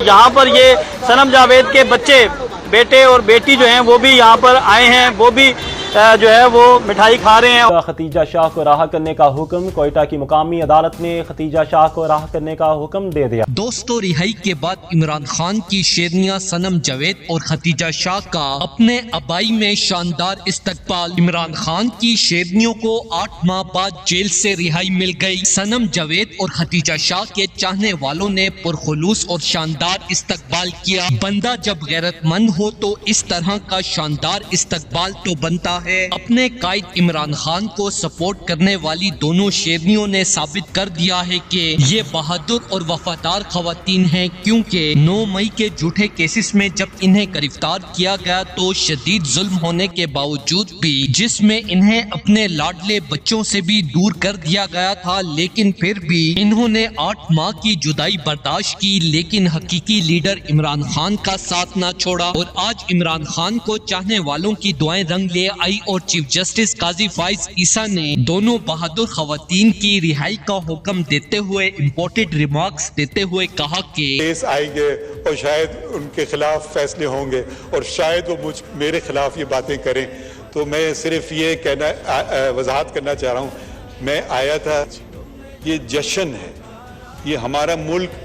यहाँ पर ये सनम जावेद के बच्चे, बेटे और बेटी जो हैं वो भी यहाँ पर आए हैं, वो भी जो है वो मिठाई खा रहे हैं। खतीजा शाह को रहा करने का हुक्म, कोयटा की मुकामी अदालत ने खतीजा शाह को रहा करने का हुक्म दे दिया। दोस्तों, रिहाई के बाद इमरान खान की शेरनिया सनम जावेद और खतीजा शाह का अपने अबाई में शानदार इस्तकबाल। इमरान खान की शेरनियों को 8 माह बाद जेल से रिहाई मिल गई। सनम जावेद और खतीजा शाह के चाहने वालों ने पुरखुलूस और शानदार इस्तकबाल किया। बंदा जब गैरतमंद हो तो इस तरह का शानदार इस्तकबाल तो बनता है। अपने कायद इमरान खान को सपोर्ट करने वाली दोनों शेरनियों ने साबित कर दिया है कि ये बहादुर और वफादार खवातीन हैं, क्योंकि 9 मई के झूठे केसेस में जब इन्हें गिरफ्तार किया गया तो शदीद जुल्म होने के बावजूद भी, जिसमें इन्हें अपने लाडले बच्चों से भी दूर कर दिया गया था, लेकिन फिर भी इन्होंने 8 माह की जुदाई बर्दाश्त की, लेकिन हकीकी लीडर इमरान खान का साथ ना छोड़ा। और आज इमरान खान को चाहने वालों की दुआएं रंग ले आई और चीफ जस्टिस काजी फाइज ईसा ने दोनों बहादुर खवातीन की रिहाई का हुक्म देते हुए इम्पोर्टेड रिमार्क्स देते हुए कहा कि केस आएंगे और शायद उनके खिलाफ फैसले होंगे और शायद वो मेरे खिलाफ ये बातें करें, तो मैं सिर्फ ये कहना वजाहत करना चाह रहा हूँ, मैं आया था, ये जश्न है, ये हमारा मुल्क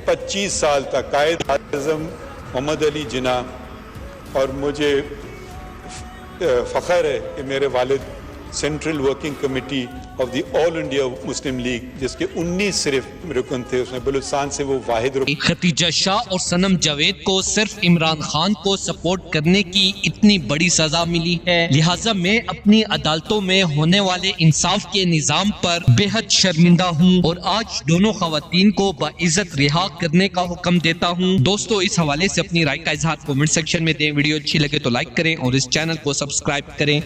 25 साल तक कायद आज़म मोहम्मद अली जिन्ना और मुझे फ़ख्र है कि मेरे वालिद central working committee of the all India Muslim league, जिसके 19 सिर्फ रुकन थे, उसमें बलूचिस्तान से वो वाहिद रुकन। खतीजा शाह और सनम जावेद को सिर्फ इमरान खान को सपोर्ट करने की इतनी बड़ी सजा मिली है, लिहाजा मैं अपनी अदालतों में होने वाले इंसाफ के निजाम पर बेहद शर्मिंदा हूँ और आज दोनों खवातीन को बाइज्जत रिहा करने का हुक्म देता हूँ। दोस्तों, इस हवाले से अपनी राय का इजहार कमेंट सेक्शन में दें। वीडियो अच्छी लगे तो लाइक करें और इस चैनल को सब्सक्राइब करें।